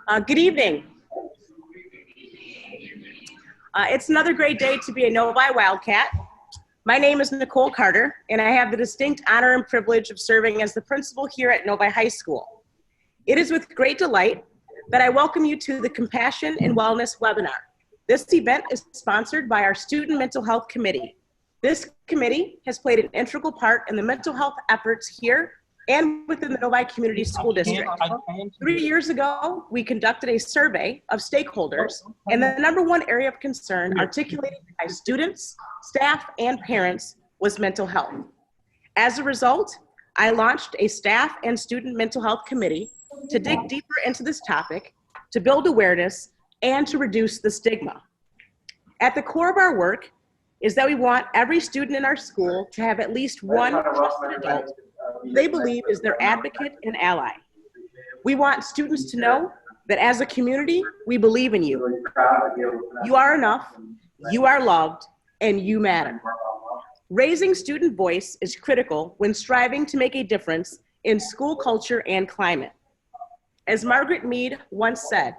Good evening. It's another great day to be a Novi Wildcat. My name is Nicole Carter, and I have the distinct honor and privilege of serving as the principal here at Novi High School. It is with great delight that I welcome you to the Compassion and Wellness webinar. This event is sponsored by our Student Mental Health Committee. This committee has played an integral part in the mental health efforts here and within the Novi Community School District. 3 years ago, we conducted a survey of stakeholders, and the number one area of concern articulated by students, staff, and parents was mental health. As a result, I launched a staff and student mental health committee to dig deeper into this topic, to build awareness, and to reduce the stigma. At the core of our work is that we want every student in our school to have at least one trusted adult they believe is their advocate and ally. We want students to know that as a community, we believe in you. You are enough, you are loved, and you matter. Raising student voice is critical when striving to make a difference in school culture and climate. As Margaret Mead once said,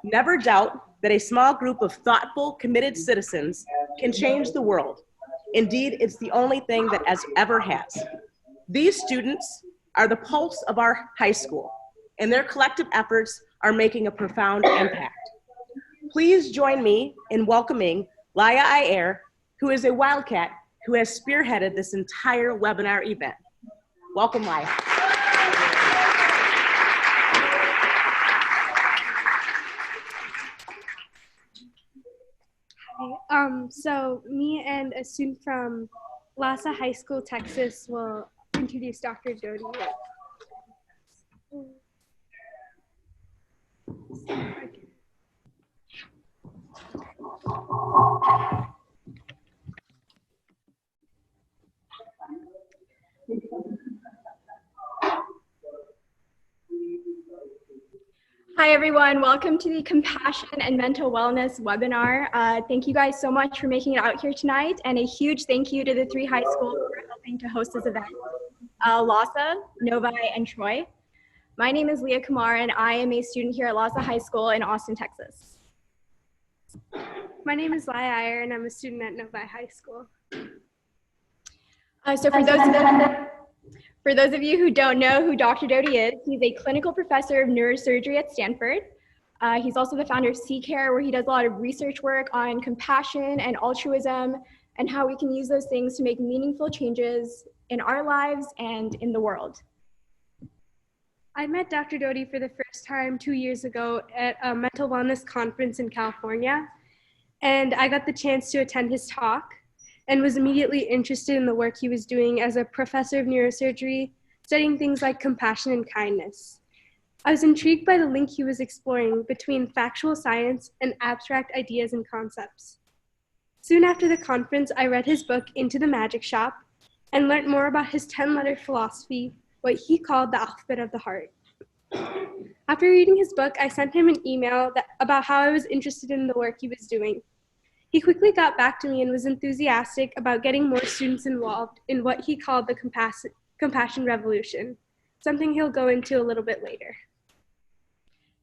never doubt that a small group of thoughtful, committed citizens can change the world. Indeed, it's the only thing that ever has. These students are the pulse of our high school, and their collective efforts are making a profound impact. Please join me in welcoming Laya Ayer, who is a Wildcat who has spearheaded this entire webinar event. Welcome, Laya. Hi. So me and a student from Lhasa High School, Texas will introduce Dr. Doty. Hi everyone, welcome to the Compassion and Mental Wellness webinar. Thank you guys so much for making it out here tonight, and a huge thank you to the 3 high schools for helping to host this event, Lhasa, Novi, and Troy. My name is Leah Kumar, and I am a student here at Lhasa High School in Austin, Texas. My name is Laya Ayer, and I'm a student at Novi High School. So for those of you who don't know who Dr. Doty is, he's a clinical professor of neurosurgery at Stanford. He's also the founder of C-Care, where he does a lot of research work on compassion and altruism and how we can use those things to make meaningful changes in our lives and in the world. I met Dr. Doty for the first time 2 years ago at a mental wellness conference in California, and I got the chance to attend his talk and was immediately interested in the work he was doing as a professor of neurosurgery, studying things like compassion and kindness. I was intrigued by the link he was exploring between factual science and abstract ideas and concepts. Soon after the conference, I read his book, Into the Magic Shop, and learned more about his 10-letter philosophy, what he called the alphabet of the heart. After reading his book, I sent him an email about how I was interested in the work he was doing. He quickly got back to me and was enthusiastic about getting more students involved in what he called the compassion revolution, something he'll go into a little bit later.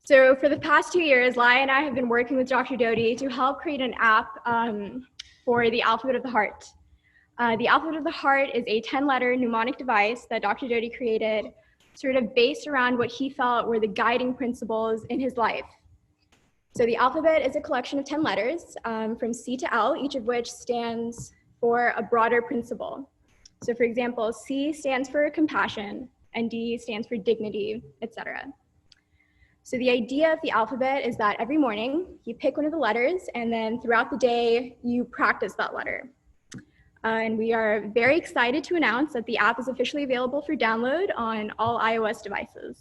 So for the past 2 years, Laya and I have been working with Dr. Doty to help create an app for the alphabet of the heart. The alphabet of the heart is a 10-letter mnemonic device that Dr. Doty created, sort of based around what he felt were the guiding principles in his life. So the alphabet is a collection of 10 letters from C to L, each of which stands for a broader principle. So for example, C stands for compassion, and D stands for dignity, etc. So the idea of the alphabet is that every morning you pick one of the letters, and then throughout the day you practice that letter. And we are very excited to announce that the app is officially available for download on all iOS devices.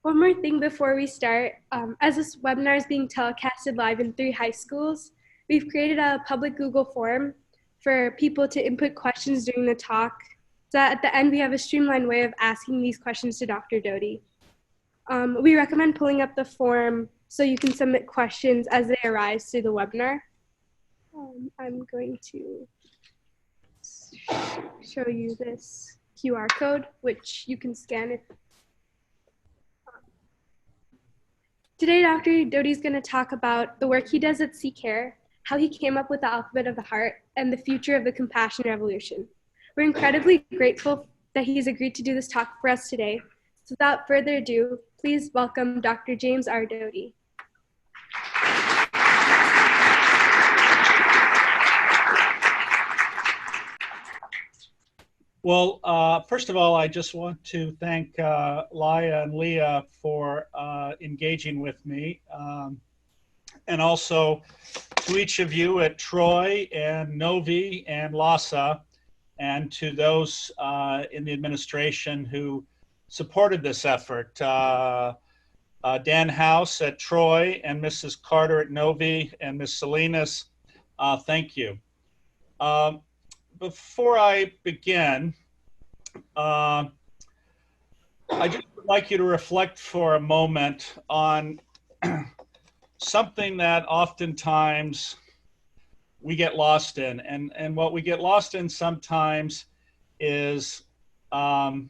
One more thing before we start, as this webinar is being telecasted live in 3 high schools, we've created a public Google form for people to input questions during the talk, so that at the end we have a streamlined way of asking these questions to Dr. Doty. We recommend pulling up the form so you can submit questions as they arise through the webinar. I'm going to show you this QR code, which you can scan if Today, Dr. Doty is going to talk about the work he does at CCARE, how he came up with the alphabet of the heart, and the future of the compassion revolution. We're incredibly grateful that he's agreed to do this talk for us today. So without further ado, please welcome Dr. James R. Doty. Well, first of all, I just want to thank Laia and Leah for engaging with me. And also to each of you at Troy and Novi and LASA, and to those in the administration who supported this effort. Dan House at Troy and Mrs. Carter at Novi and Ms. Salinas, thank you. Before I begin, I just would like you to reflect for a moment on something that oftentimes we get lost in. And what we get lost in sometimes is how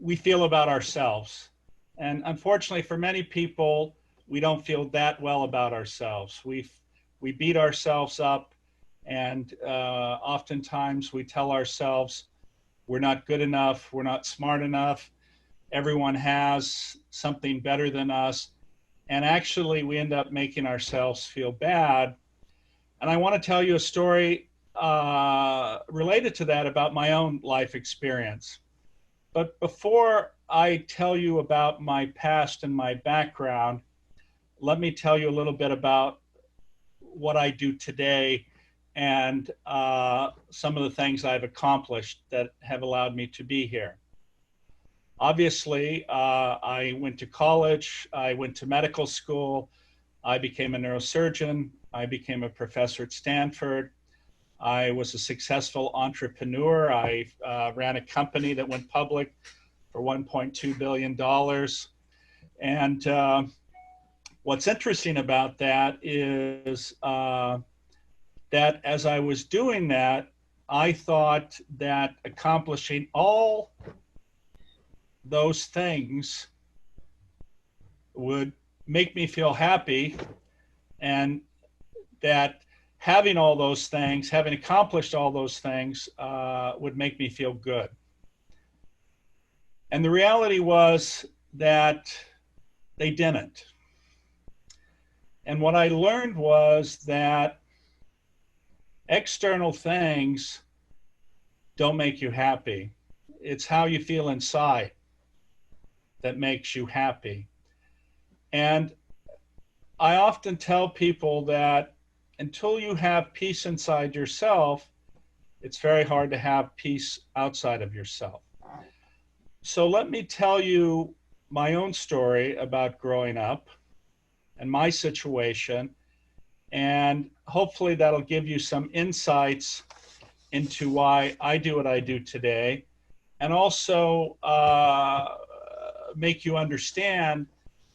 we feel about ourselves. And unfortunately for many people, we don't feel that well about ourselves. We beat ourselves up, and oftentimes we tell ourselves we're not good enough, we're not smart enough, everyone has something better than us, and actually we end up making ourselves feel bad. And I want to tell you a story related to that about my own life experience. But before I tell you about my past and my background, let me tell you a little bit about what I do today and some of the things I've accomplished that have allowed me to be here. Obviously, I went to college, I went to medical school, I became a neurosurgeon, I became a professor at Stanford, I was a successful entrepreneur, I ran a company that went public for $1.2 billion. And what's interesting about that is that as I was doing that, I thought that accomplishing all those things would make me feel happy, and that having all those things, having accomplished all those things, would make me feel good. And the reality was that they didn't. And what I learned was that external things don't make you happy. It's how you feel inside that makes you happy. And I often tell people that until you have peace inside yourself, it's very hard to have peace outside of yourself. So let me tell you my own story about growing up and my situation, and hopefully that'll give you some insights into why I do what I do today, and also make you understand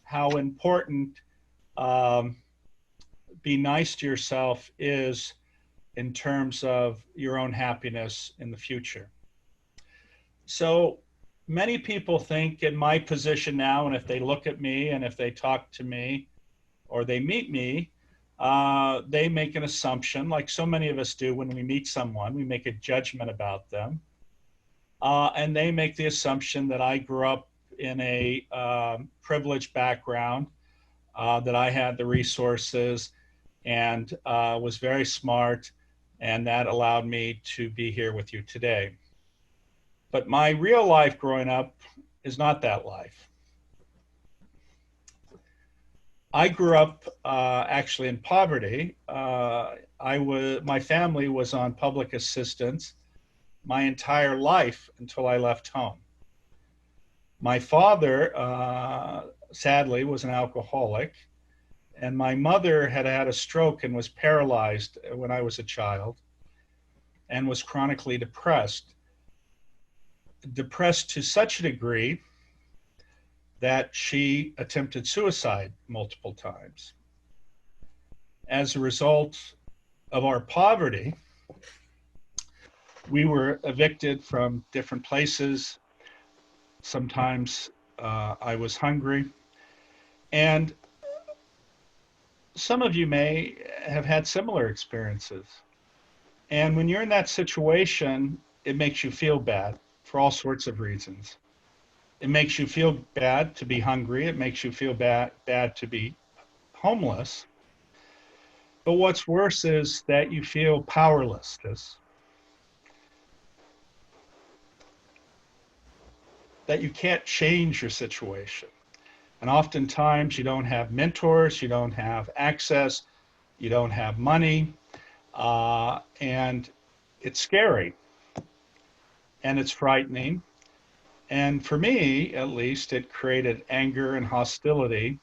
how important being nice to yourself is in terms of your own happiness in the future. So many people think in my position now, and if they look at me and if they talk to me or they meet me, they make an assumption, like so many of us do when we meet someone. We make a judgment about them. And they make the assumption that I grew up in a privileged background, that I had the resources and was very smart, and that allowed me to be here with you today. But my real life growing up is not that life. I grew up actually in poverty. My family was on public assistance my entire life until I left home. My father, sadly, was an alcoholic, and my mother had had a stroke and was paralyzed when I was a child and was chronically depressed to such a degree that she attempted suicide multiple times. As a result of our poverty, we were evicted from different places, sometimes I was hungry. And some of you may have had similar experiences. And when you're in that situation, it makes you feel bad for all sorts of reasons. It makes you feel bad to be hungry. It makes you feel bad to be homeless. But what's worse is that you feel powerless. That you can't change your situation. And oftentimes you don't have mentors, you don't have access, you don't have money, and it's scary and it's frightening. And for me, at least, it created anger and hostility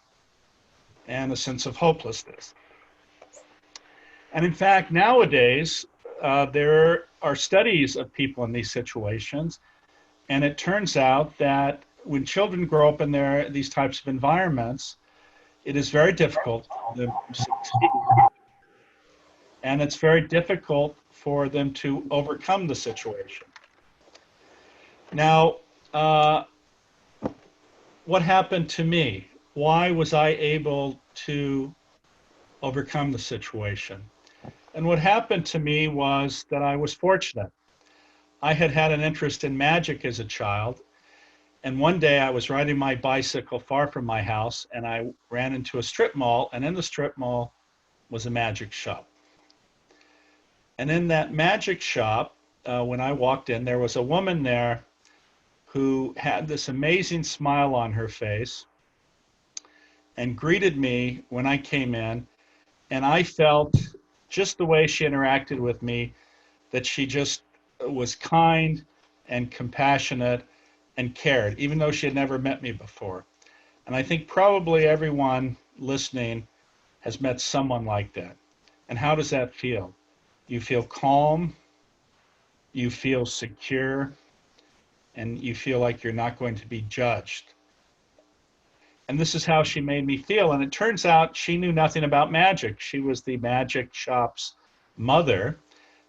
and a sense of hopelessness. And in fact, nowadays, there are studies of people in these situations, and it turns out that when children grow up in these types of environments, it is very difficult for them to succeed. And it's very difficult for them to overcome the situation. Now, what happened to me? Why was I able to overcome the situation? And what happened to me was that I was fortunate. I had had an interest in magic as a child. And one day I was riding my bicycle far from my house and I ran into a strip mall, and in the strip mall was a magic shop. And in that magic shop, when I walked in, there was a woman there who had this amazing smile on her face and greeted me when I came in. And I felt, just the way she interacted with me, that she just was kind and compassionate and cared, even though she had never met me before. And I think probably everyone listening has met someone like that. And how does that feel? You feel calm, you feel secure, and you feel like you're not going to be judged. And this is how she made me feel. And it turns out she knew nothing about magic. She was the magic shop's mother,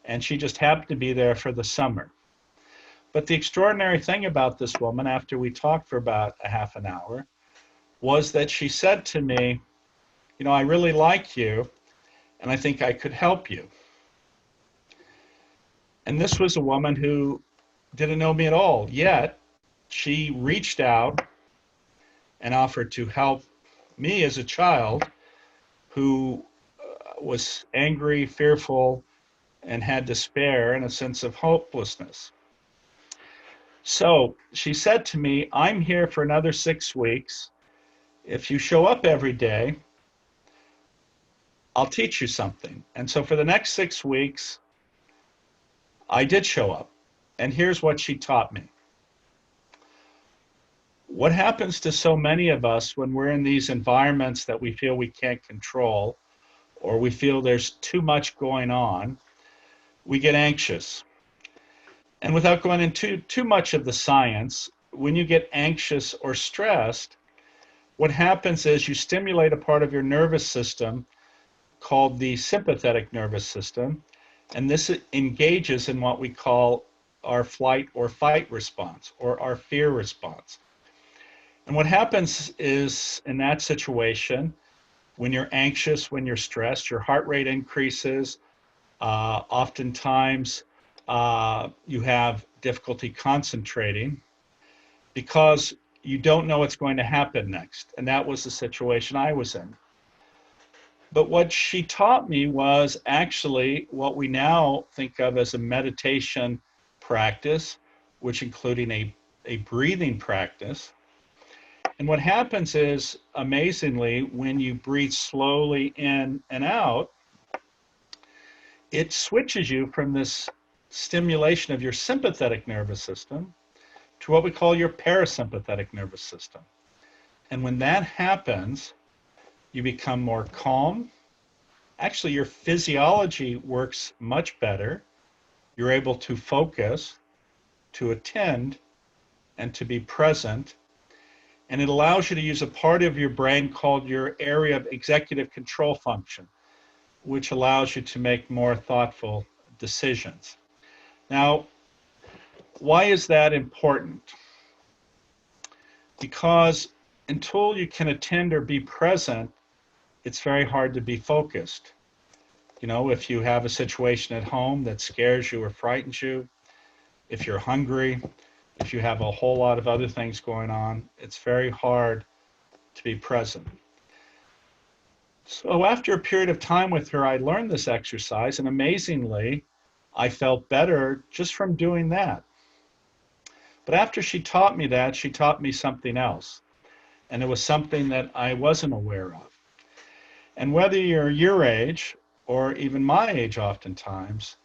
and she just happened to be there for the summer. But the extraordinary thing about this woman, after we talked for about a half an hour, was that she said to me, you know, I really like you, and I think I could help you. And this was a woman who didn't know me at all, yet she reached out and offered to help me as a child who was angry, fearful, and had despair and a sense of hopelessness. So she said to me, I'm here for another 6 weeks. If you show up every day, I'll teach you something. And so for the next 6 weeks, I did show up. And here's what she taught me. What happens to so many of us when we're in these environments that we feel we can't control, or we feel there's too much going on, we get anxious. And without going into too much of the science, when you get anxious or stressed, what happens is you stimulate a part of your nervous system called the sympathetic nervous system, and this engages in what we call our flight or fight response, or our fear response. And what happens is, in that situation, when you're anxious, when you're stressed, your heart rate increases. Oftentimes, you have difficulty concentrating because you don't know what's going to happen next. And that was the situation I was in. But what she taught me was actually what we now think of as a meditation practice, which including a breathing practice. And what happens is, amazingly, when you breathe slowly in and out, it switches you from this stimulation of your sympathetic nervous system to what we call your parasympathetic nervous system. And when that happens, you become more calm. Actually, your physiology works much better. You're able to focus, to attend, and to be present. And it allows you to use a part of your brain called your area of executive control function, which allows you to make more thoughtful decisions. Now, why is that important? because until you can attend or be present, it's very hard to be focused. You know, if you have a situation at home that scares you or frightens you, if you're hungry, if you have a whole lot of other things going on, it's very hard to be present. So after a period of time with her, I learned this exercise, and amazingly, I felt better just from doing that. But after she taught me that, she taught me something else. And it was something that I wasn't aware of. And whether you're your age or even my age oftentimes,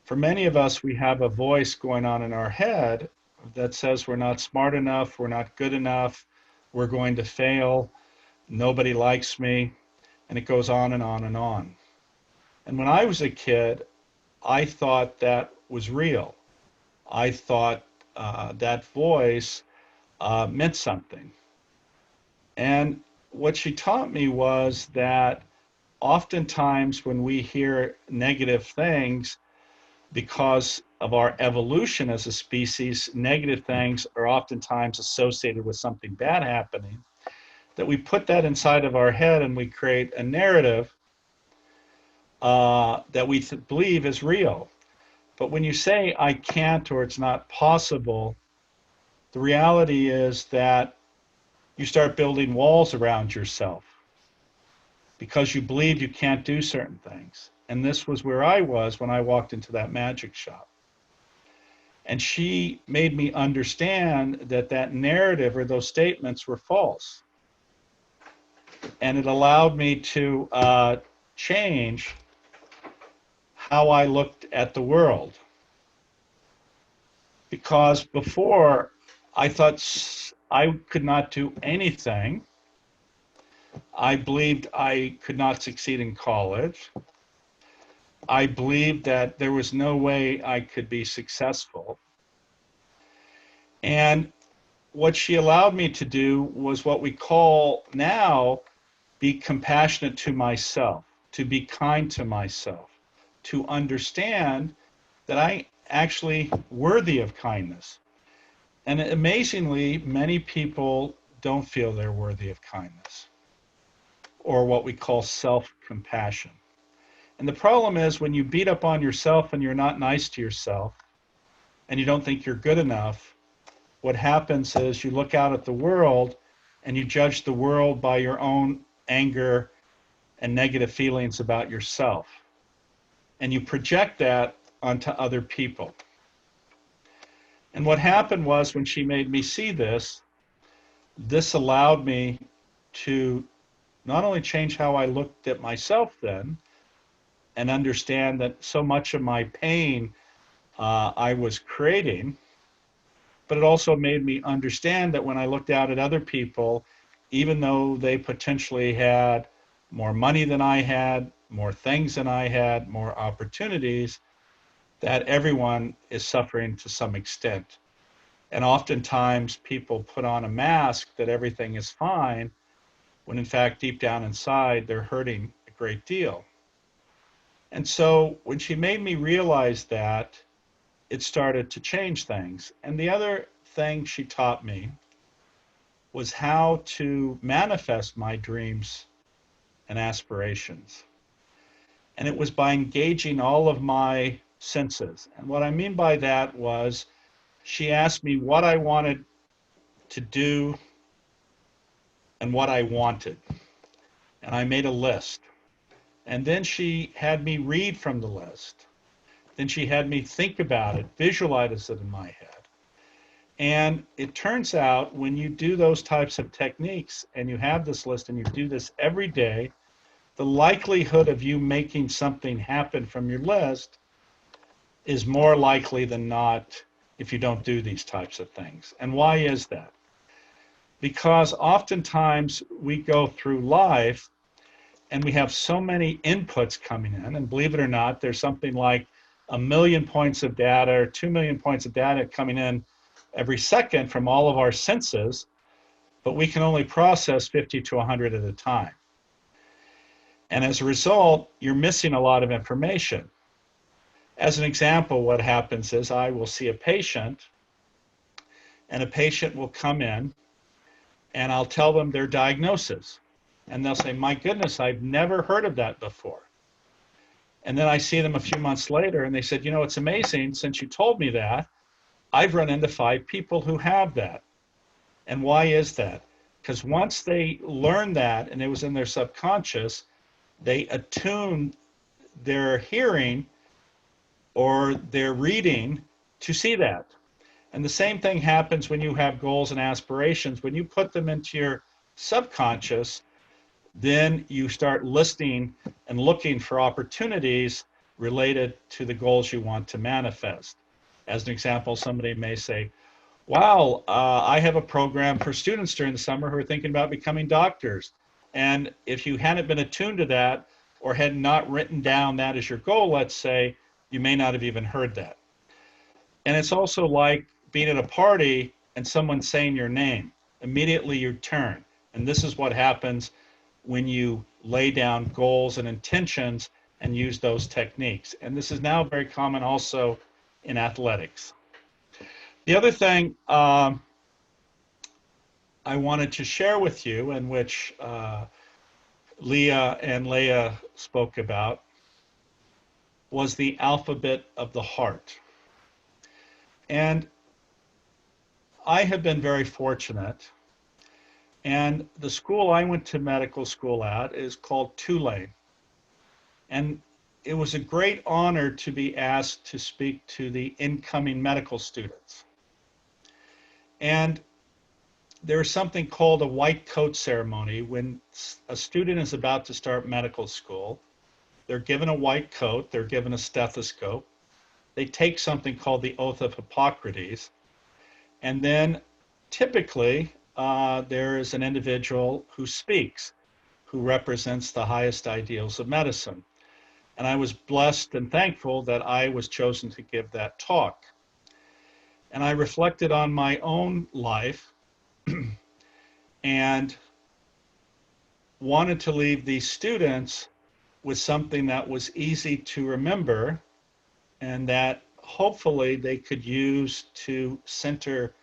for many of us, we have a voice going on in our head that says we're not smart enough, we're not good enough, we're going to fail, nobody likes me, and it goes on and on and on. And when I was a kid, I thought that was real. I thought that voice meant something. And what she taught me was that oftentimes when we hear negative things, because of our evolution as a species, negative things are oftentimes associated with something bad happening, that we put that inside of our head and we create a narrative that we believe is real. But when you say, I can't or it's not possible, the reality is that you start building walls around yourself because you believe you can't do certain things. And this was where I was when I walked into that magic shop. And she made me understand that that narrative or those statements were false. And it allowed me to change how I looked at the world. Because before, I thought I could not do anything. I believed I could not succeed in college. I believed that there was no way I could be successful. And what she allowed me to do was what we call now be compassionate to myself, to be kind to myself, to understand that I actually worthy of kindness. And amazingly, many people don't feel they're worthy of kindness, or what we call self-compassion. And the problem is when you beat up on yourself and you're not nice to yourself, and you don't think you're good enough, what happens is you look out at the world and you judge the world by your own anger and negative feelings about yourself. And you project that onto other people. And what happened was when she made me see this, this allowed me to not only change how I looked at myself then, and understand that so much of my pain I was creating, but it also made me understand that when I looked out at other people, even though they potentially had more money than I had, more things than I had, more opportunities, that everyone is suffering to some extent. And oftentimes people put on a mask that everything is fine, when in fact deep down inside they're hurting a great deal. And so when she made me realize that, it started to change things. And the other thing she taught me was how to manifest my dreams and aspirations. And it was by engaging all of my senses. And what I mean by that was she asked me what I wanted to do and what I wanted. And I made a list. And then she had me read from the list. Then she had me think about it, visualize it in my head. And it turns out when you do those types of techniques and you have this list and you do this every day, the likelihood of you making something happen from your list is more likely than not if you don't do these types of things. And why is that? Because oftentimes we go through life and we have so many inputs coming in, and believe it or not, there's something like 1 million points of data or 2 million points of data coming in every second from all of our senses, but we can only process 50 to 100 at a time. And as a result, you're missing a lot of information. As an example, what happens is I will see a patient, and a patient will come in, and I'll tell them their diagnosis. And they'll say, my goodness, I've never heard of that before. And then I see them a few months later and they said, you know, it's amazing, since you told me that, I've run into 5 people who have that. And why is that? Because once they learned that and it was in their subconscious, they attuned their hearing or their reading to see that. And the same thing happens when you have goals and aspirations. When you put them into your subconscious, then you start listening and looking for opportunities related to the goals you want to manifest. As an example, somebody may say, wow, I have a program for students during the summer who are thinking about becoming doctors. And if you hadn't been attuned to that or had not written down that as your goal, let's say, you may not have even heard that. And it's also like being at a party and someone saying your name. Immediately you turn. And this is what happens when you lay down goals and intentions and use those techniques. And this is now very common also in athletics. The other thing I wanted to share with you, and which Leah and Leah spoke about, was the alphabet of the heart. And I have been very fortunate. And the school I went to medical school at is called Tulane. And it was a great honor to be asked to speak to the incoming medical students. And there's something called a white coat ceremony. When a student is about to start medical school, they're given a white coat, they're given a stethoscope, they take something called the Oath of Hippocrates, and then typically there is an individual who speaks, who represents the highest ideals of medicine. And I was blessed and thankful that I was chosen to give that talk. And I reflected on my own life and wanted to leave these students with something that was easy to remember and that hopefully they could use to center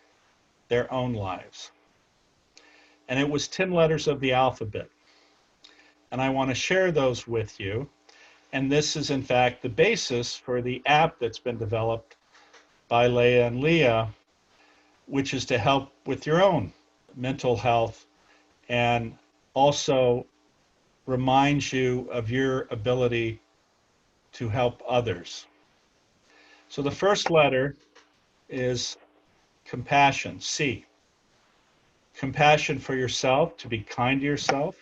their own lives. And it was 10 letters of the alphabet. And I want to share those with you. And this is, in fact, the basis for the app that's been developed by Leah and Leah, which is to help with your own mental health and also reminds you of your ability to help others. So the first letter is compassion, C. Compassion for yourself, to be kind to yourself,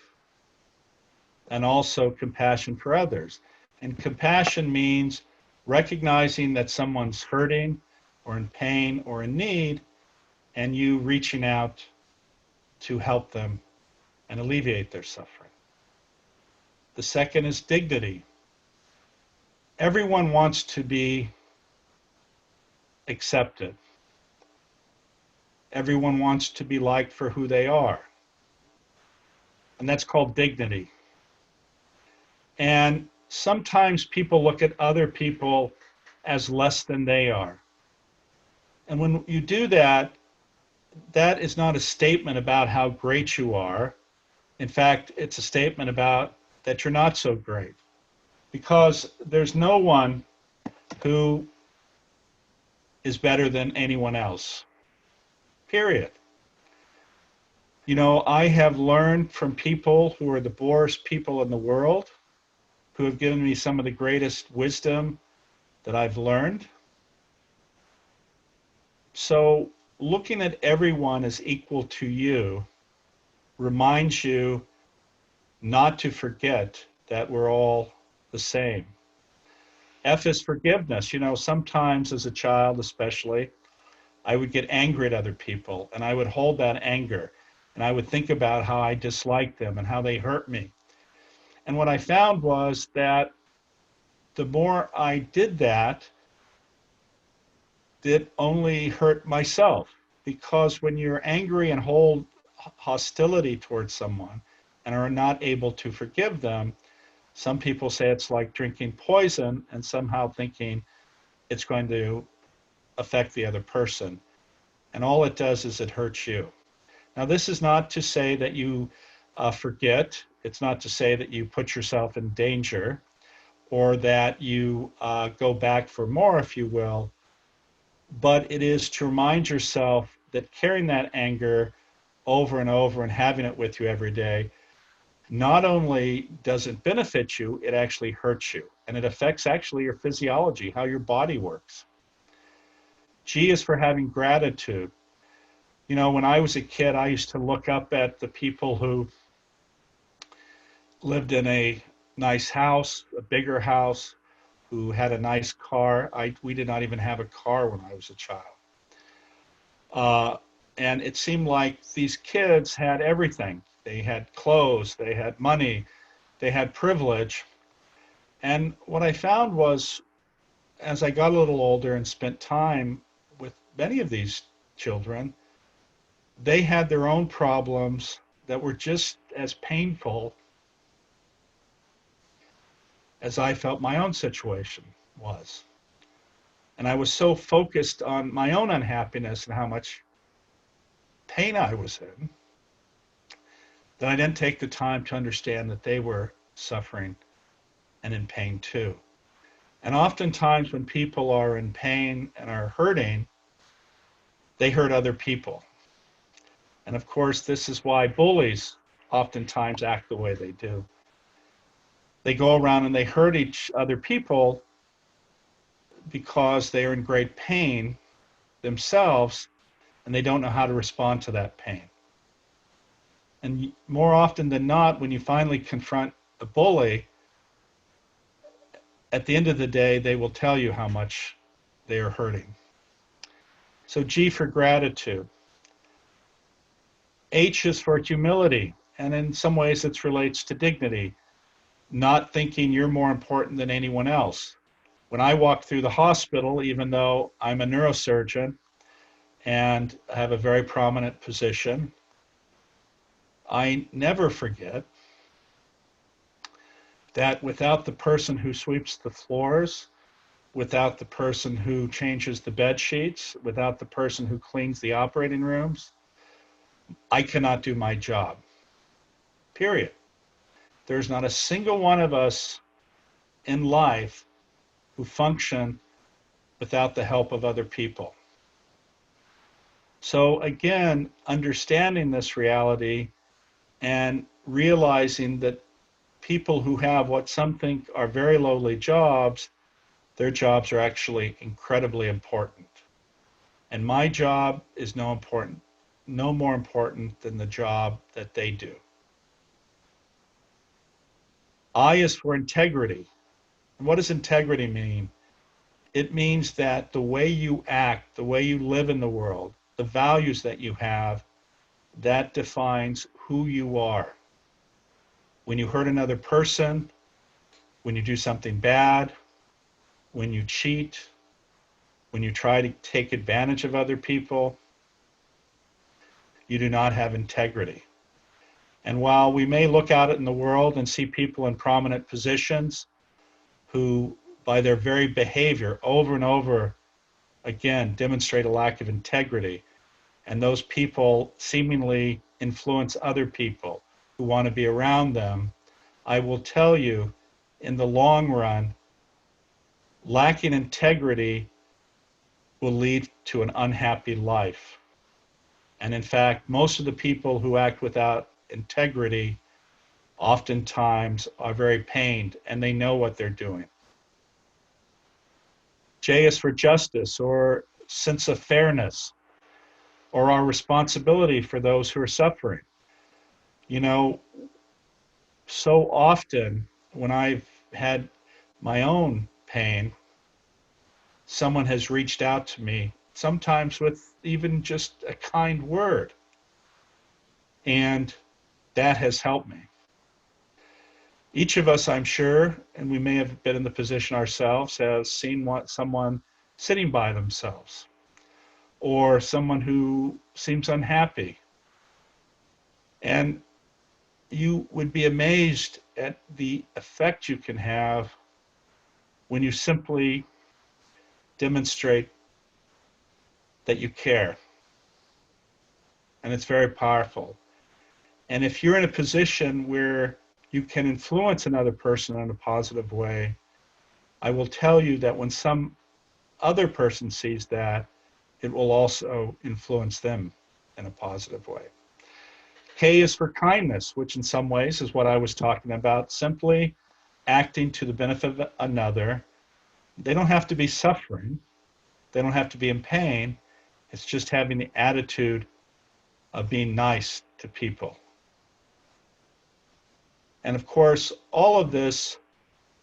and also compassion for others. And compassion means recognizing that someone's hurting or in pain or in need, and you reaching out to help them and alleviate their suffering. The second is dignity. Everyone wants to be accepted. Everyone wants to be liked for who they are. And that's called dignity. And sometimes people look at other people as less than they are. And when you do that, that is not a statement about how great you are. In fact, it's a statement about that you're not so great. Because there's no one who is better than anyone else. Period. You know, I have learned from people who are the poorest people in the world, who have given me some of the greatest wisdom that I've learned. So looking at everyone as equal to you reminds you not to forget that we're all the same. F is forgiveness. You know, sometimes as a child especially, I would get angry at other people and I would hold that anger and I would think about how I disliked them and how they hurt me. And what I found was that the more I did that, it only hurt myself, because when you're angry and hold hostility towards someone and are not able to forgive them, some people say it's like drinking poison and somehow thinking it's going to affect the other person. And all it does is it hurts you. Now, this is not to say that you forget. It's not to say that you put yourself in danger or that you go back for more, if you will, but it is to remind yourself that carrying that anger over and over and having it with you every day not only doesn't benefit you, it actually hurts you. And it affects actually your physiology, how your body works. G is for having gratitude. You know, when I was a kid, I used to look up at the people who lived in a nice house, a bigger house, who had a nice car. We did not even have a car when I was a child. And it seemed like these kids had everything. They had clothes, they had money, they had privilege. And what I found was, as I got a little older and spent time with many of these children, they had their own problems that were just as painful as I felt my own situation was. And I was so focused on my own unhappiness and how much pain I was in that I didn't take the time to understand that they were suffering and in pain too. And oftentimes when people are in pain and are hurting, they hurt other people. And of course, this is why bullies oftentimes act the way they do. They go around and they hurt each other people because they are in great pain themselves and they don't know how to respond to that pain. And more often than not, when you finally confront a bully, at the end of the day, they will tell you how much they are hurting. So G for gratitude. H is for humility, and in some ways it relates to dignity, not thinking you're more important than anyone else. When I walk through the hospital, even though I'm a neurosurgeon and have a very prominent position, I never forget that without the person who sweeps the floors, without the person who changes the bed sheets, without the person who cleans the operating rooms, I cannot do my job, period. There's not a single one of us in life who function without the help of other people. So again, understanding this reality and realizing that people who have what some think are very lowly jobs, their jobs are actually incredibly important. And my job is no more important than the job that they do. I is for integrity. And what does integrity mean? It means that the way you act, the way you live in the world, the values that you have, that defines who you are. When you hurt another person, when you do something bad, when you cheat, when you try to take advantage of other people, you do not have integrity. And while we may look out in the world and see people in prominent positions who, by their very behavior, over and over again, demonstrate a lack of integrity, and those people seemingly influence other people who want to be around them, I will tell you, in the long run, lacking integrity will lead to an unhappy life. And in fact, most of the people who act without integrity oftentimes are very pained and they know what they're doing. J is for justice or sense of fairness or our responsibility for those who are suffering. You know, so often when I've had my own pain, someone has reached out to me, sometimes with even just a kind word. And that has helped me. Each of us, I'm sure, and we may have been in the position ourselves, has seen someone sitting by themselves or someone who seems unhappy. And you would be amazed at the effect you can have when you simply demonstrate that you care. and it's very powerful. And if you're in a position where you can influence another person in a positive way, I will tell you that when some other person sees that, it will also influence them in a positive way. K is for kindness, which in some ways is what I was talking about, simply acting to the benefit of another. They don't have to be suffering. They don't have to be in pain. It's just having the attitude of being nice to people. And of course, all of this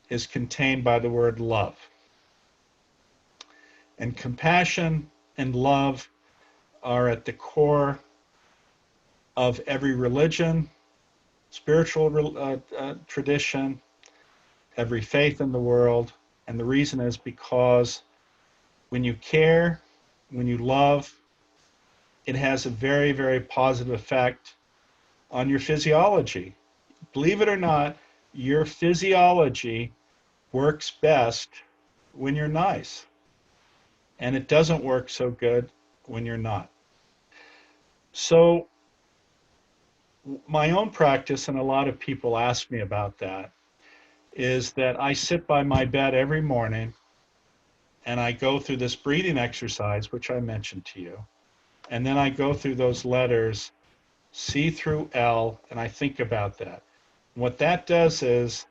is contained by the word love. And compassion and love are at the core of every religion, spiritual tradition, every faith in the world. And the reason is because when you care, when you love, it has a very, very positive effect on your physiology. Believe it or not, your physiology works best when you're nice. And it doesn't work so good when you're not. So my own practice, and a lot of people ask me about that, is that I sit by my bed every morning and I go through this breathing exercise, which I mentioned to you. And then I go through those letters, C through L, and I think about that. What that does is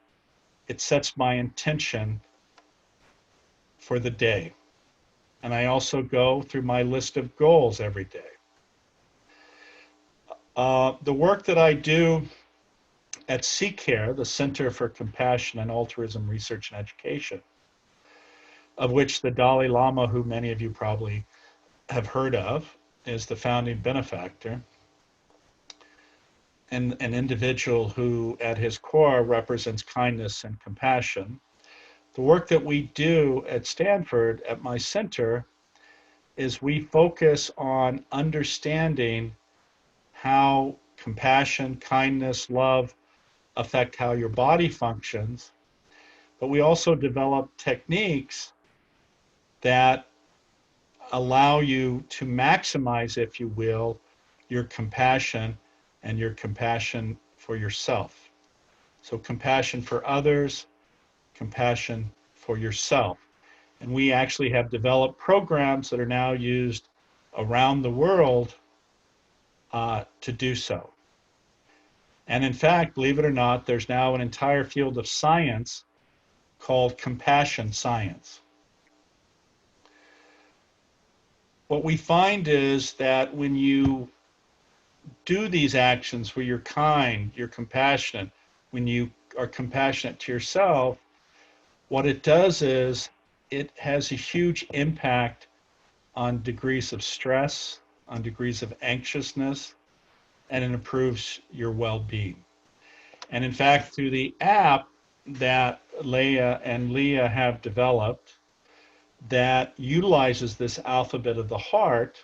it sets my intention for the day. And I also go through my list of goals every day. The work that I do at CCARE, the Center for Compassion and Altruism Research and Education, of which the Dalai Lama, who many of you probably have heard of, is the founding benefactor, and an individual who at his core represents kindness and compassion. The work that we do at Stanford, at my center, is we focus on understanding how compassion, kindness, love affect how your body functions, but we also develop techniques that allow you to maximize, if you will, your compassion and your compassion for yourself. So compassion for others, compassion for yourself. And we actually have developed programs that are now used around the world to do so. And in fact, believe it or not, there's now an entire field of science called compassion science. What we find is that when you do these actions where you're kind, you're compassionate, when you are compassionate to yourself, what it does is it has a huge impact on degrees of stress, on degrees of anxiousness, and it improves your well-being. And in fact, through the app that Leah and Leah have developed that utilizes this alphabet of the heart,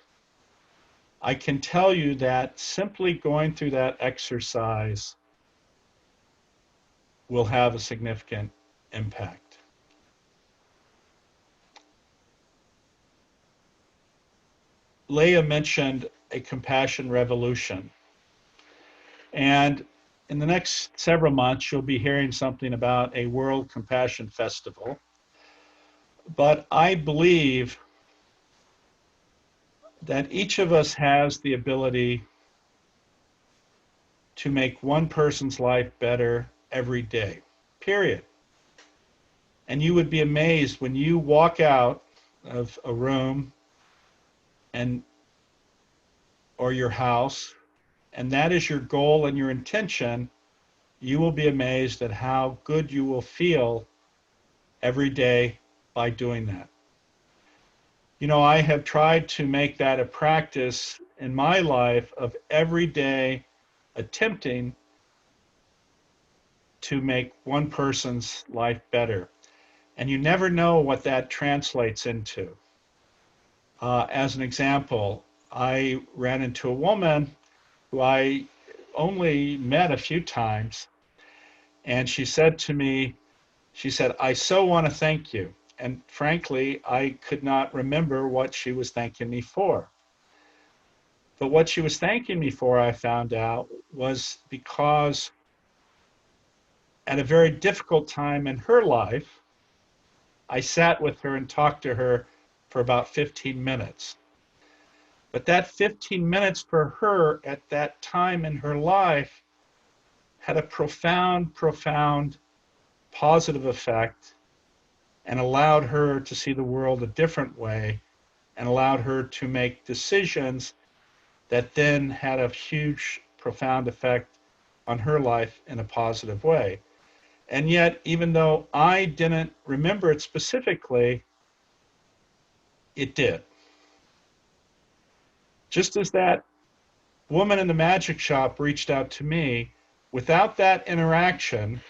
I can tell you that simply going through that exercise will have a significant impact. Leah mentioned a compassion revolution. And in the next several months, you'll be hearing something about a World Compassion Festival. But I believe that each of us has the ability to make one person's life better every day, period. And you would be amazed when you walk out of a room or your house, and that is your goal and your intention, you will be amazed at how good you will feel every day by doing that. You know, I have tried to make that a practice in my life of every day attempting to make one person's life better. And you never know what that translates into. As an example, I ran into a woman who I only met a few times, and she said to me, she said, "I so want to thank you." And frankly, I could not remember what she was thanking me for. But what she was thanking me for, I found out, was because at a very difficult time in her life, I sat with her and talked to her for about 15 minutes. But that 15 minutes for her at that time in her life had a profound, profound positive effect and allowed her to see the world a different way and allowed her to make decisions that then had a huge, profound effect on her life in a positive way. And yet, even though I didn't remember it specifically, it did. Just as that woman in the magic shop reached out to me, without that interaction,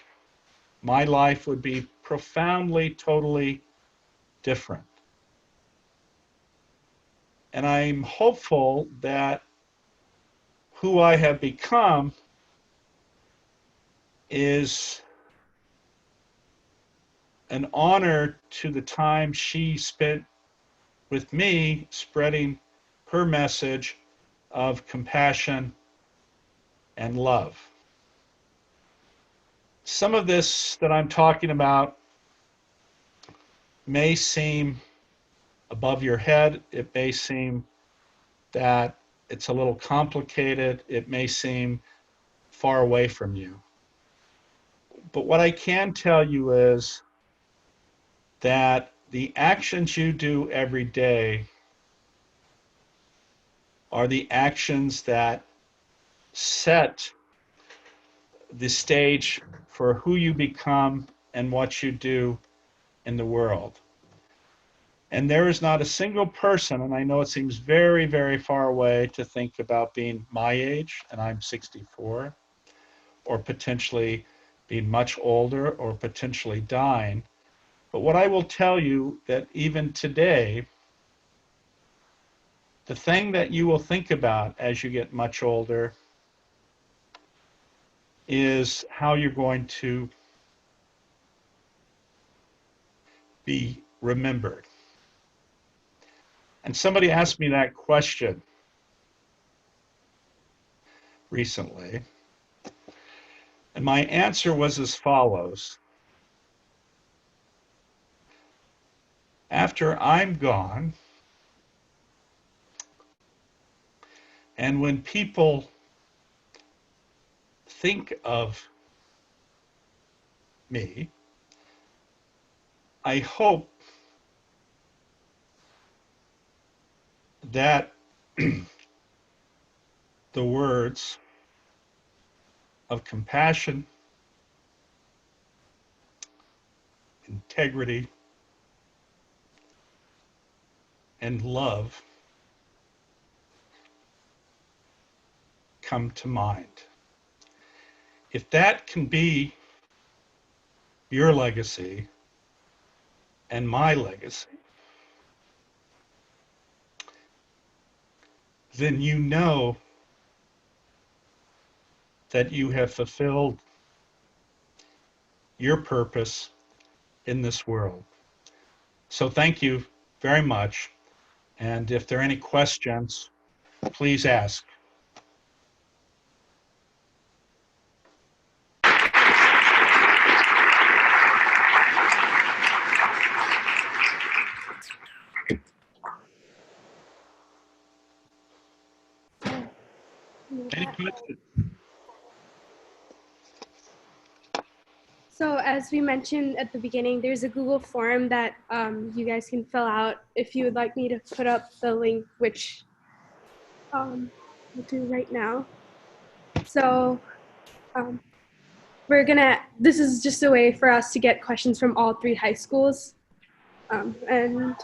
my life would be profoundly, totally different. And I'm hopeful that who I have become is an honor to the time she spent with me spreading her message of compassion and love. Some of this that I'm talking about may seem above your head. It may seem that it's a little complicated. It may seem far away from you. But what I can tell you is that the actions you do every day are the actions that set the stage for who you become and what you do in the world. And there is not a single person, and I know it seems very, very far away to think about being my age, and I'm 64, or potentially being much older, or potentially dying. But what I will tell you that even today, the thing that you will think about as you get much older is how you're going to be remembered. And somebody asked me that question recently, and my answer was as follows. After I'm gone, and when people think of me, I hope that the words of compassion, integrity, and love come to mind. If that can be your legacy and my legacy, then you know that you have fulfilled your purpose in this world. So thank you very much. And if there are any questions, please ask. Any questions? So as we mentioned at the beginning, there's a Google form that you guys can fill out if you would like me to put up the link, which we'll do right now. So this is just a way for us to get questions from all 3 high schools. And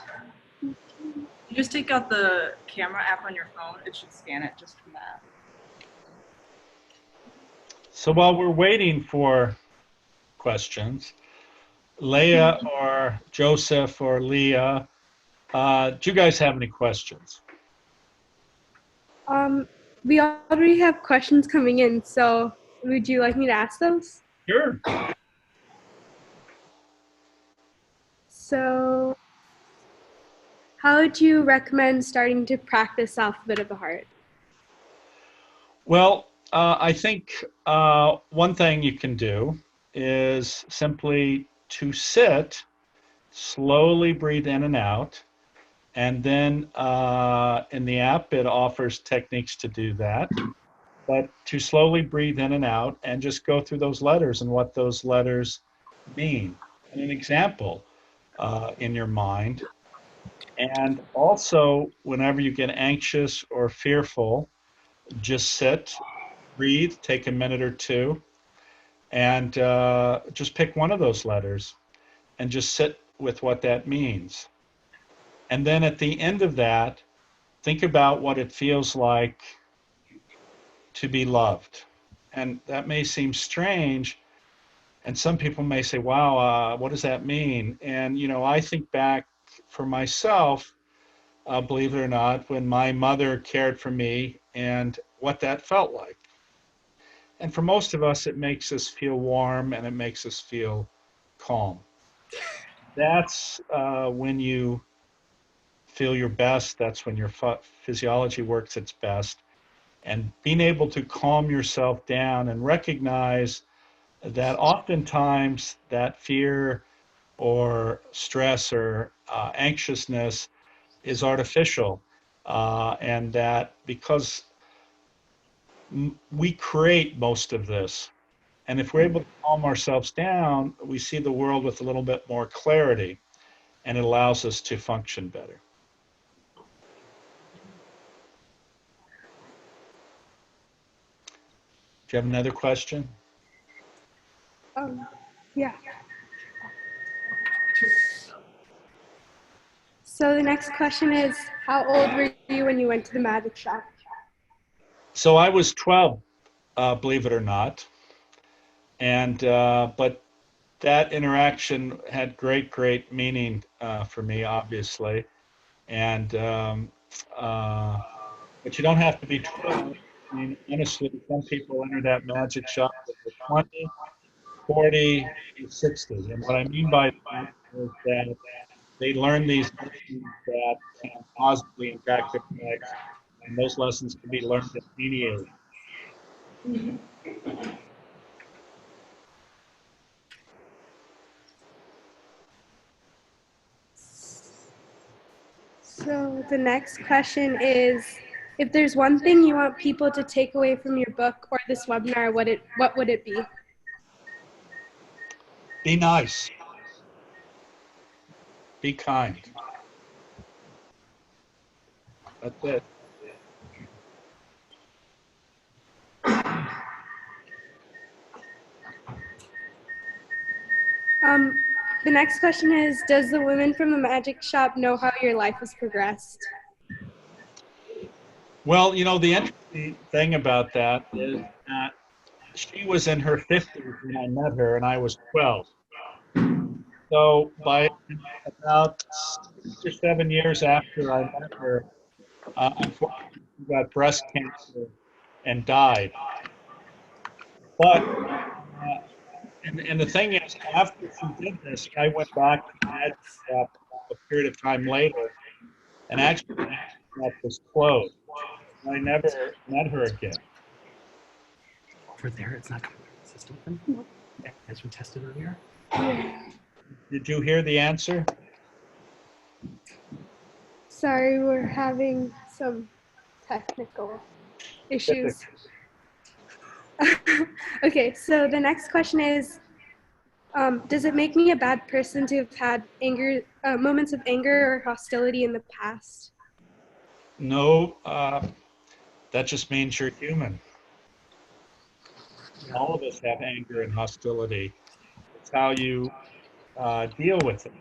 You just take out the camera app on your phone. It should scan it just from that. So while we're waiting for questions, Leah or Joseph or Leah, do you guys have any questions? we already have questions coming in, so would you like me to ask those? Sure. So how would you recommend starting to practice Alphabet of the Heart? Well, I think one thing you can do is simply to sit, slowly breathe in and out, and then in the app it offers techniques to do that. But to slowly breathe in and out and just go through those letters and what those letters mean. And an example in your mind. And also, whenever you get anxious or fearful, just sit, breathe, take a minute or two, and just pick one of those letters and just sit with what that means. And then at the end of that, think about what it feels like to be loved. And that may seem strange, and some people may say, wow, what does that mean? And, I think back for myself, believe it or not, when my mother cared for me and what that felt like. And for most of us, it makes us feel warm and it makes us feel calm. That's when you feel your best. That's when your physiology works its best. And being able to calm yourself down and recognize that oftentimes that fear or stress or anxiousness is artificial, and that because we create most of this, and if we're able to calm ourselves down, we see the world with a little bit more clarity, and it allows us to function better. Do you have another question? Yeah. So the next question is, how old were you when you went to the magic shop? So I was 12, believe it or not, and but that interaction had great meaning for me, obviously, and but you don't have to be 12. I mean, honestly, some people enter that magic shop when they're 20, 40, 60. And what I mean by that is that they learn these lessons that can positively impact their lives. And those lessons can be learned at any age. So the next question is, if there's one thing you want people to take away from your book or this webinar, what would it be? Be nice. Be kind. That's it. The next question is, does the woman from the magic shop know how your life has progressed? Well, the interesting thing about that is that she was in her 50s when I met her, and I was 12. So by about 6 or 7 years after I met her, unfortunately, she got breast cancer and died. But and the thing is, after she did this, I went back to the magic shop a period of time later, and actually the magic shop was closed. I never met her again. Over there, it's not coming through the system. As we tested earlier. Did you hear the answer? Sorry, we're having some technical issues. Okay, so the next question is, does it make me a bad person to have had moments of anger or hostility in the past? No, that just means you're human. All of us have anger and hostility. It's how you deal with it.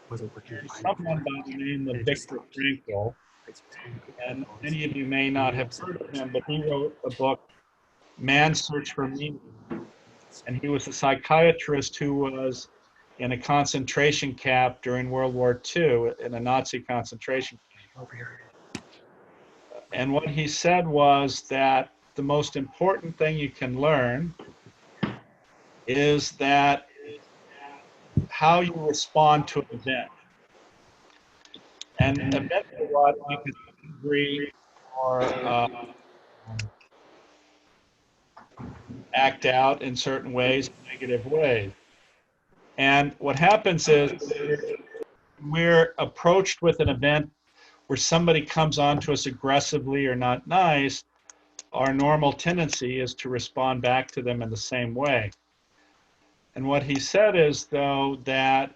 Wasn't working There's fine someone before. by the name of And it just Viktor stopped. Frankl, and many of you may not have heard of him, but he wrote a book, Man's Search for Meaning. And he was a psychiatrist who was in a concentration camp during World War II, in a Nazi concentration camp. Over here. And what he said was that the most important thing you can learn is that how you respond to an event. And eventually what you can disagree or act out in certain ways, negative ways. And what happens is we're approached with an event where somebody comes on to us aggressively or not nice, our normal tendency is to respond back to them in the same way. And what he said is, though, that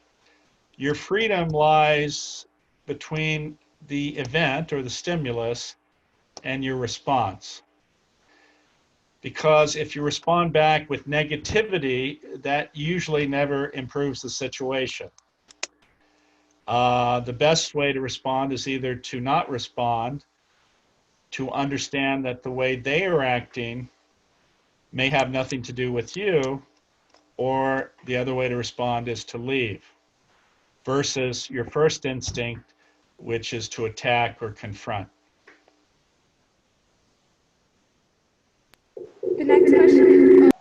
your freedom lies between the event or the stimulus and your response. Because if you respond back with negativity, that usually never improves the situation. The best way to respond is either to not respond, to understand that the way they are acting may have nothing to do with you, or the other way to respond is to leave, versus your first instinct, which is to attack or confront. The next question.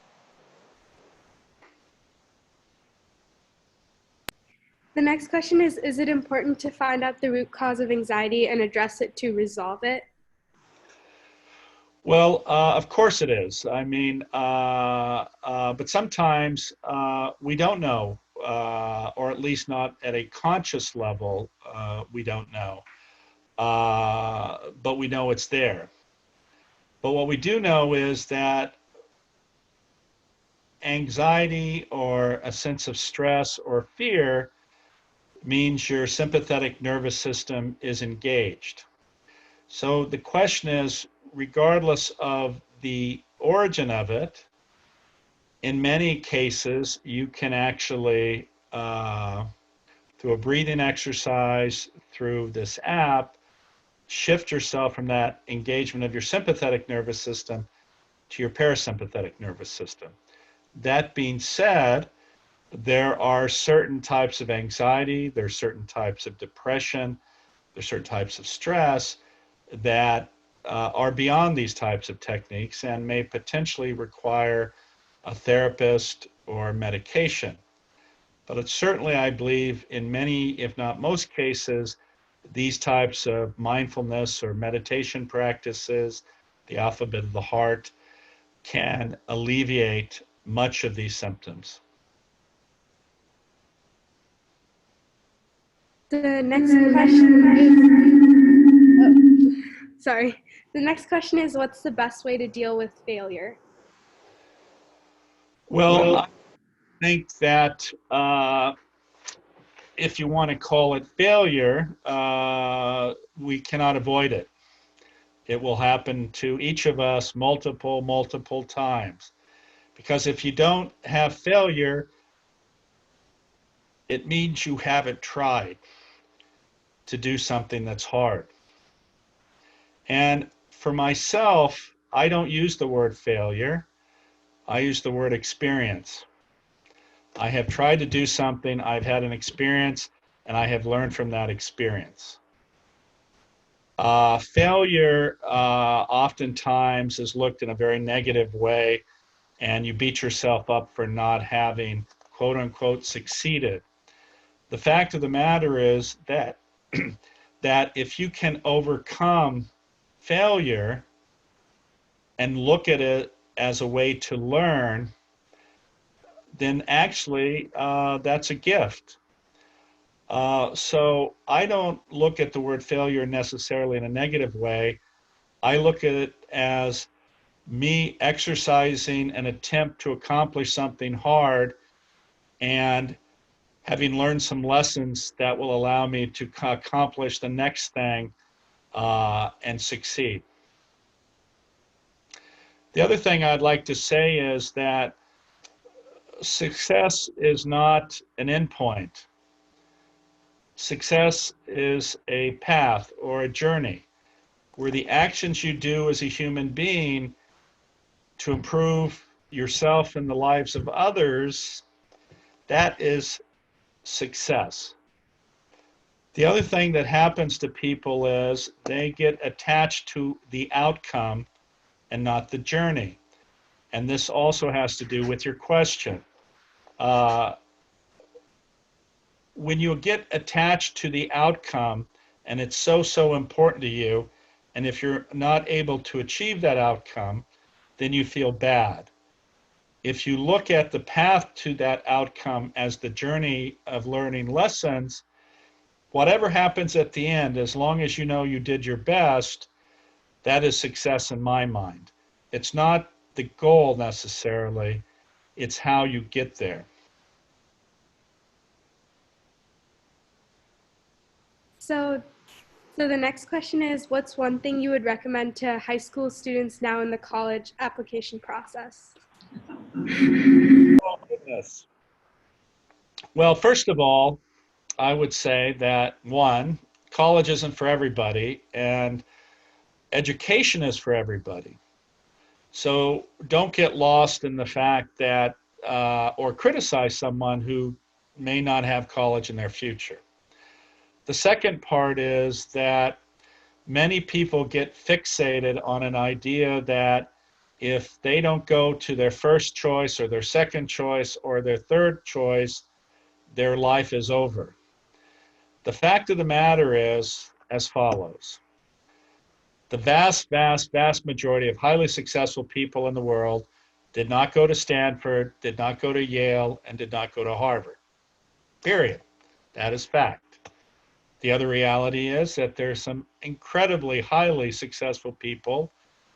The next question is it important to find out the root cause of anxiety and address it to resolve it? Well, of course it is. I mean, but sometimes we don't know, or at least not at a conscious level, we don't know. But we know it's there. But what we do know is that anxiety or a sense of stress or fear means your sympathetic nervous system is engaged. So the question is, regardless of the origin of it, in many cases, you can actually, through a breathing exercise, through this app, shift yourself from that engagement of your sympathetic nervous system to your parasympathetic nervous system. That being said, there are certain types of anxiety, there are certain types of depression, there are certain types of stress that are beyond these types of techniques and may potentially require a therapist or medication. But it's certainly, I believe, in many, if not most cases, these types of mindfulness or meditation practices, the alphabet of the heart, can alleviate much of these symptoms. The next question is, sorry. The next question is, what's the best way to deal with failure? Well, I think that if you want to call it failure, we cannot avoid it. It will happen to each of us multiple times. Because if you don't have failure, it means you haven't tried to do something that's hard. And for myself, I don't use the word failure. I use the word experience. I have tried to do something, I've had an experience, and I have learned from that experience. Failure oftentimes is looked in a very negative way, and you beat yourself up for not having, quote unquote, succeeded. The fact of the matter is that, that if you can overcome failure and look at it as a way to learn, then actually that's a gift. So I don't look at the word failure necessarily in a negative way. I look at it as me exercising an attempt to accomplish something hard and having learned some lessons that will allow me to accomplish the next thing and succeed. The other thing I'd like to say is that success is not an endpoint. Success is a path or a journey where the actions you do as a human being to improve yourself and the lives of others, that is success. The other thing that happens to people is they get attached to the outcome and not the journey. And this also has to do with your question. When you get attached to the outcome and it's so important to you, And if you're not able to achieve that outcome, then you feel bad. If you look at the path to that outcome as the journey of learning lessons, whatever happens at the end, as long as you know you did your best, that is success in my mind. It's not the goal necessarily, it's how you get there. So the next question is, what's one thing you would recommend to high school students now in the college application process? Oh, goodness. Well, first of all, I would say that one, college isn't for everybody, and education is for everybody. So don't get lost in the fact that, or criticize someone who may not have college in their future. The second part is that many people get fixated on an idea that if they don't go to their first choice or their second choice or their third choice, their life is over. The fact of the matter is as follows. The vast, vast, vast majority of highly successful people in the world did not go to Stanford, did not go to Yale, and did not go to Harvard. Period. That is fact. The other reality is that there's some incredibly highly successful people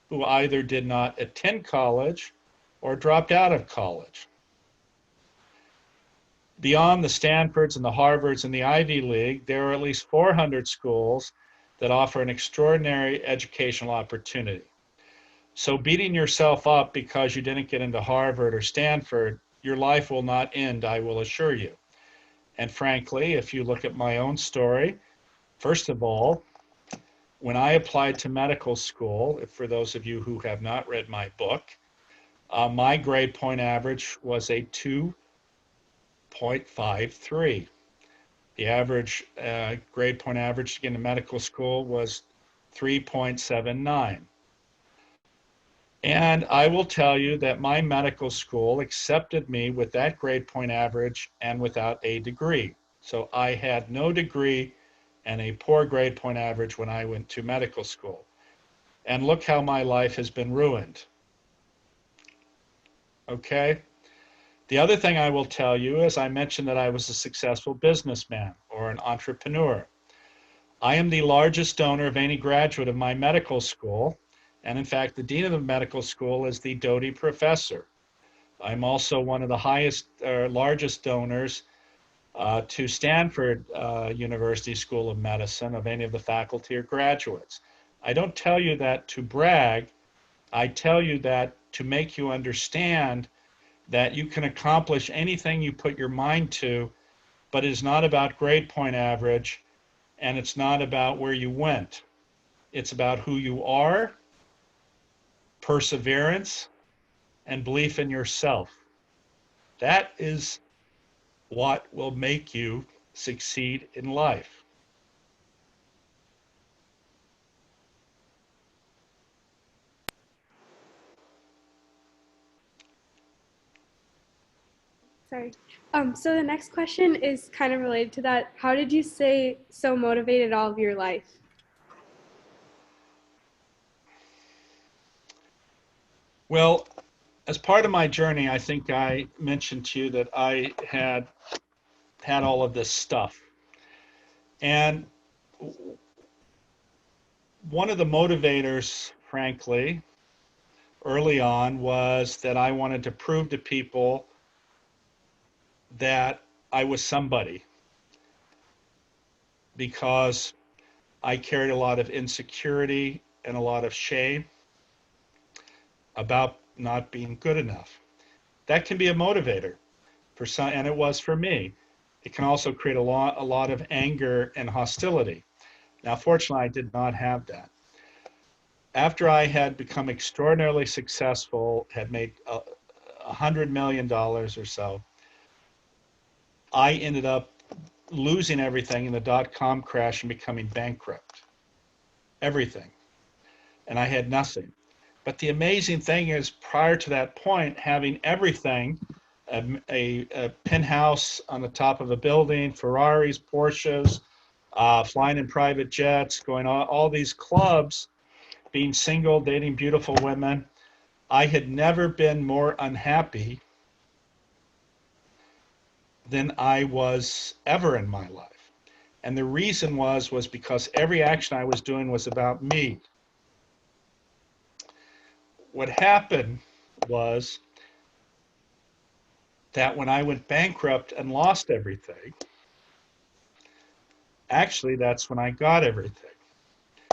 who either did not attend college or dropped out of college. Beyond the Stanfords and the Harvards and the Ivy League, there are at least 400 schools that offer an extraordinary educational opportunity. So beating yourself up because you didn't get into Harvard or Stanford, your life will not end, I will assure you. And frankly, if you look at my own story, first of all, when I applied to medical school, for those of you who have not read my book, my grade point average was a 2.53. The average grade point average to get into medical school was 3.79. And I will tell you that my medical school accepted me with that grade point average and without a degree. So I had no degree and a poor grade point average when I went to medical school. And look how my life has been ruined. Okay? The other thing I will tell you is I mentioned that I was a successful businessman or an entrepreneur. I am the largest donor of any graduate of my medical school. And in fact, the dean of the medical school is the Doty professor. I'm also one of the highest or largest donors to Stanford University School of Medicine of any of the faculty or graduates. I don't tell you that to brag. I tell you that to make you understand that you can accomplish anything you put your mind to, but it's not about grade point average, and it's not about where you went. It's about who you are, perseverance, and belief in yourself. That is what will make you succeed in life. Sorry. So the next question is kind of related to that. How did you stay so motivated all of your life? Well, as part of my journey, I think I mentioned to you that I had all of this stuff. And one of the motivators, frankly, early on was that I wanted to prove to people that I was somebody, because I carried a lot of insecurity and a lot of shame about not being good enough. That can be a motivator for some, and it was for me. It can also create a lot of anger and hostility. Now, fortunately, I did not have that. After I had become extraordinarily successful, had made $100 million or so, I ended up losing everything in the dot-com crash and becoming bankrupt. Everything. And I had nothing. But the amazing thing is, prior to that point, having everything, a penthouse on the top of a building, Ferraris, Porsches, flying in private jets, going on all these clubs, being single, dating beautiful women, I had never been more unhappy than I was ever in my life. And the reason was because every action I was doing was about me. What happened was that when I went bankrupt and lost everything, actually that's when I got everything.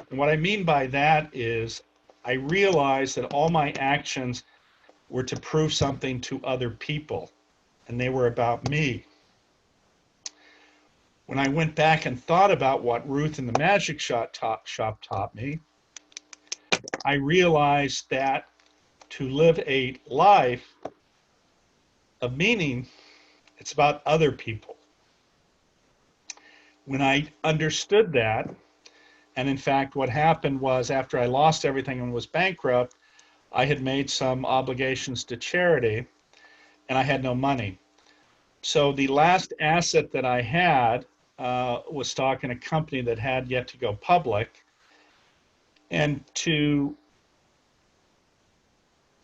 And what I mean by that is I realized that all my actions were to prove something to other people, and they were about me. When I went back and thought about what Ruth and the Magic Shop taught me, I realized that to live a life of meaning, it's about other people. When I understood that, and in fact, what happened was after I lost everything and was bankrupt, I had made some obligations to charity, and I had no money. So the last asset that I had was stock in a company that had yet to go public. And to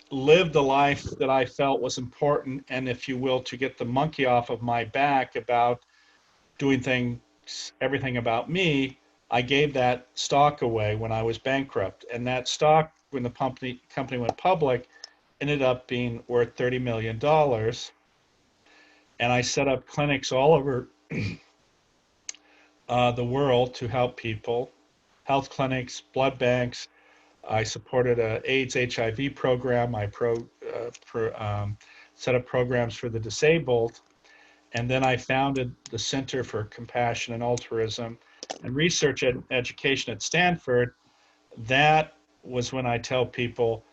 live the life that I felt was important, and if you will, to get the monkey off of my back about doing things, everything about me, I gave that stock away when I was bankrupt. And that stock, when the company went public, ended up being worth $30 million. And I set up clinics all over the world to help people, health clinics, blood banks. I supported a AIDS HIV program. I set up programs for the disabled. And then I founded the Center for Compassion and Altruism and Research and Education at Stanford. That was when I tell people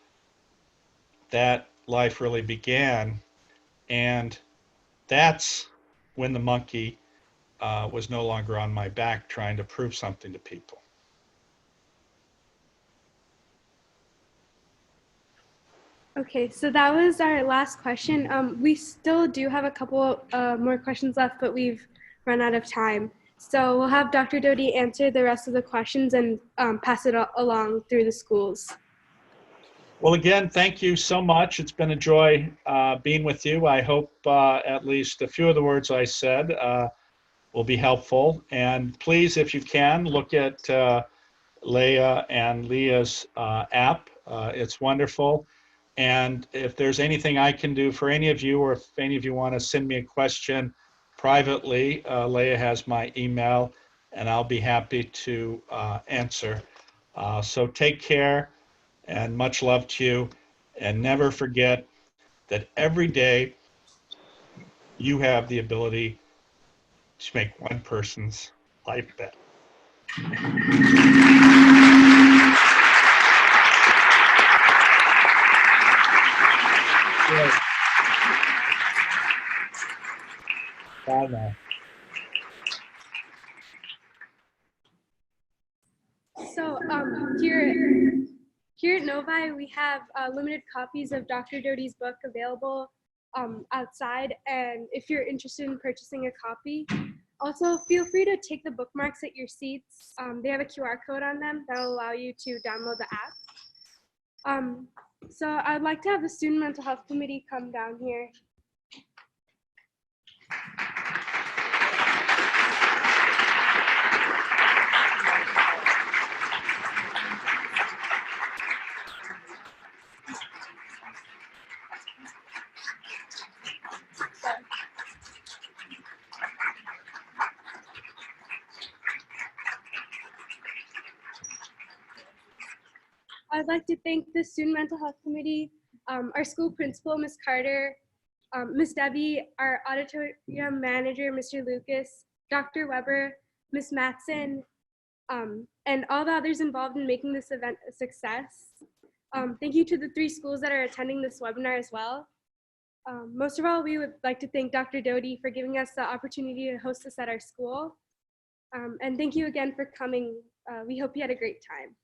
that life really began. And that's when the monkey was no longer on my back trying to prove something to people. Okay, so that was our last question. We still do have a couple more questions left, but we've run out of time. So we'll have Dr. Doty answer the rest of the questions and pass it along through the schools. Well, again, thank you so much. It's been a joy being with you. I hope at least a few of the words I said will be helpful. And please, if you can, look at Leah and Leah's app. It's wonderful. And if there's anything I can do for any of you, or if any of you want to send me a question privately, Leah has my email, and I'll be happy to answer. So take care, and much love to you. And never forget that every day you have the ability to make one person's life better. Good. Bye now. So here at Novi, we have limited copies of Dr. Doty's book available outside. And if you're interested in purchasing a copy, also feel free to take the bookmarks at your seats. They have a QR code on them that will allow you to download the app. So I'd like to have the Student Mental Health Committee come down here. I'd like to thank the Student Mental Health Committee, our school principal, Ms. Carter, Ms. Debbie, our auditorium manager, Mr. Lucas, Dr. Weber, Ms. Matson, and all the others involved in making this event a success. Thank you to the 3 schools that are attending this webinar as well. Most of all, we would like to thank Dr. Doty for giving us the opportunity to host this at our school. And thank you again for coming. We hope you had a great time.